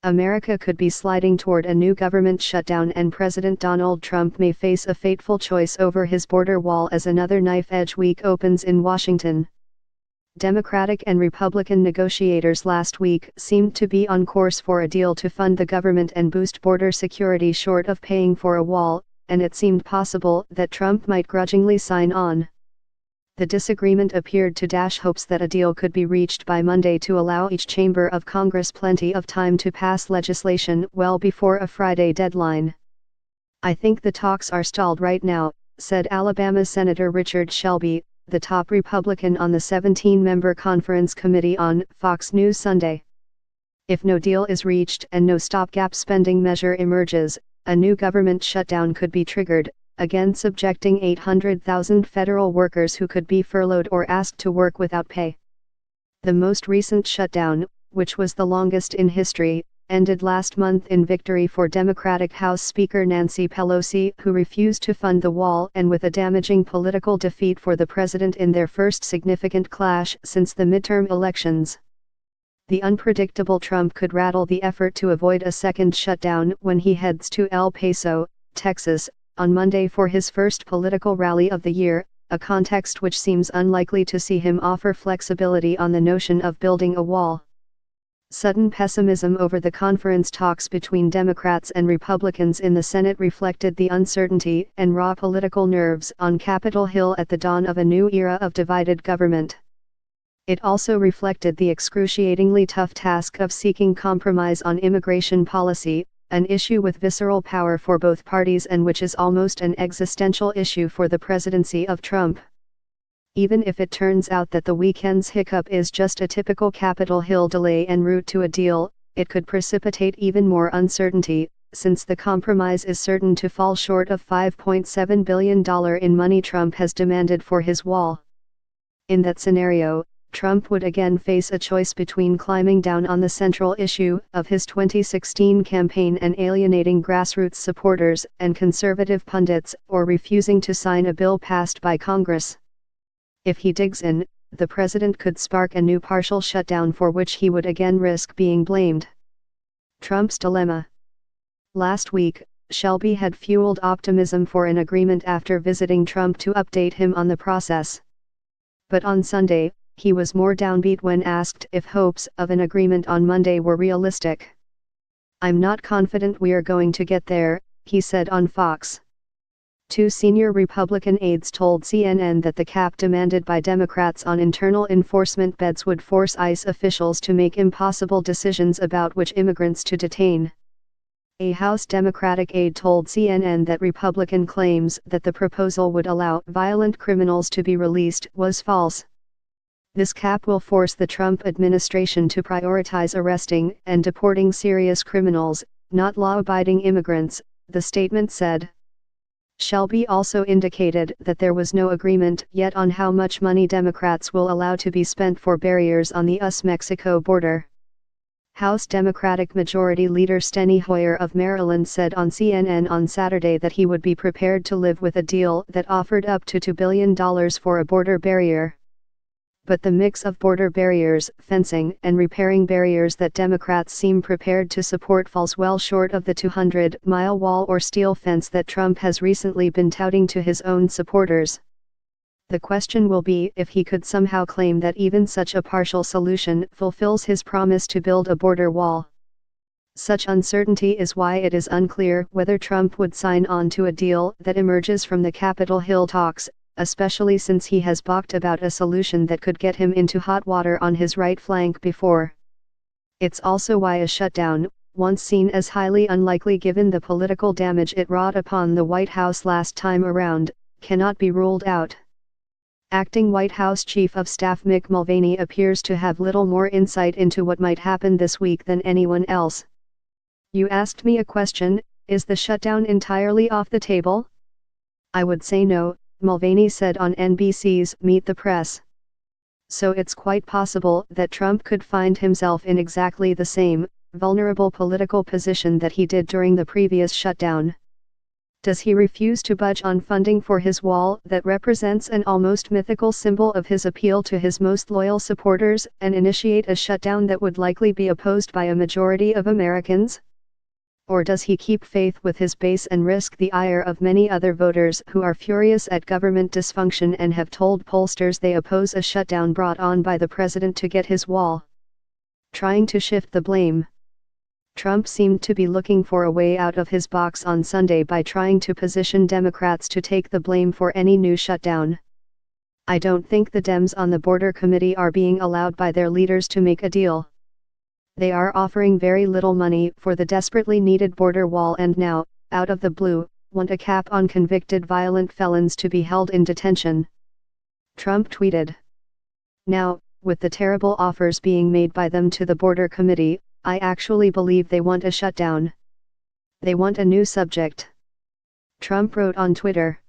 America could be sliding toward a new government shutdown, and President Donald Trump may face a fateful choice over his border wall as another knife-edge week opens in Washington. Democratic and Republican negotiators last week seemed to be on course for a deal to fund the government and boost border security short of paying for a wall, and it seemed possible that Trump might grudgingly sign on. The disagreement appeared to dash hopes that a deal could be reached by Monday to allow each chamber of Congress plenty of time to pass legislation well before a Friday deadline. "I think the talks are stalled right now," said Alabama Senator Richard Shelby, the top Republican on the 17-member Conference Committee on Fox News Sunday. "If no deal is reached and no stopgap spending measure emerges, a new government shutdown could be triggered, again subjecting 800,000 federal workers who could be furloughed or asked to work without pay." The most recent shutdown, which was the longest in history, ended last month in victory for Democratic House Speaker Nancy Pelosi, who refused to fund the wall, and with a damaging political defeat for the president in their first significant clash since the midterm elections. The unpredictable Trump could rattle the effort to avoid a second shutdown when he heads to El Paso, Texas, on Monday for his first political rally of the year, a context which seems unlikely to see him offer flexibility on the notion of building a wall. Sudden pessimism over the conference talks between Democrats and Republicans in the Senate reflected the uncertainty and raw political nerves on Capitol Hill at the dawn of a new era of divided government. It also reflected the excruciatingly tough task of seeking compromise on immigration policy, an issue with visceral power for both parties and which is almost an existential issue for the presidency of Trump. Even if it turns out that the weekend's hiccup is just a typical Capitol Hill delay en route to a deal, it could precipitate even more uncertainty, since the compromise is certain to fall short of $5.7 billion in money Trump has demanded for his wall. In that scenario, Trump would again face a choice between climbing down on the central issue of his 2016 campaign and alienating grassroots supporters and conservative pundits, or refusing to sign a bill passed by Congress. If he digs in, the president could spark a new partial shutdown for which he would again risk being blamed. Trump's dilemma. Last week, Shelby had fueled optimism for an agreement after visiting Trump to update him on the process. But on Sunday, he was more downbeat when asked if hopes of an agreement on Monday were realistic. "I'm not confident we're going to get there," he said on Fox. Two senior Republican aides told CNN that the cap demanded by Democrats on internal enforcement beds would force ICE officials to make impossible decisions about which immigrants to detain. A House Democratic aide told CNN that Republican claims that the proposal would allow violent criminals to be released was false. "This cap will force the Trump administration to prioritize arresting and deporting serious criminals, not law-abiding immigrants," the statement said. Shelby also indicated that there was no agreement yet on how much money Democrats will allow to be spent for barriers on the US-Mexico border. House Democratic Majority Leader Steny Hoyer of Maryland said on CNN on Saturday that he would be prepared to live with a deal that offered up to $2 billion for a border barrier. But the mix of border barriers, fencing, and repairing barriers that Democrats seem prepared to support falls well short of the 200-mile wall or steel fence that Trump has recently been touting to his own supporters. The question will be if he could somehow claim that even such a partial solution fulfills his promise to build a border wall. Such uncertainty is why it is unclear whether Trump would sign on to a deal that emerges from the Capitol Hill talks, especially since he has balked about a solution that could get him into hot water on his right flank before. It's also why a shutdown, once seen as highly unlikely given the political damage it wrought upon the White House last time around, cannot be ruled out. Acting White House Chief of Staff Mick Mulvaney appears to have little more insight into what might happen this week than anyone else. "You asked me a question, is the shutdown entirely off the table? I would say no," Mulvaney said on NBC's Meet the Press. So it's quite possible that Trump could find himself in exactly the same, vulnerable political position that he did during the previous shutdown. Does he refuse to budge on funding for his wall that represents an almost mythical symbol of his appeal to his most loyal supporters and initiate a shutdown that would likely be opposed by a majority of Americans? Or does he keep faith with his base and risk the ire of many other voters who are furious at government dysfunction and have told pollsters they oppose a shutdown brought on by the president to get his wall? Trying to shift the blame. Trump seemed to be looking for a way out of his box on Sunday by trying to position Democrats to take the blame for any new shutdown. I don't think the Dems on the border committee are being allowed by their leaders to make a deal. They are offering very little money for the desperately needed border wall and now, out of the blue, want a cap on convicted violent felons to be held in detention. Trump tweeted. Now, with the terrible offers being made by them to the border committee, I actually believe they want a shutdown. They want a new subject. Trump wrote on Twitter.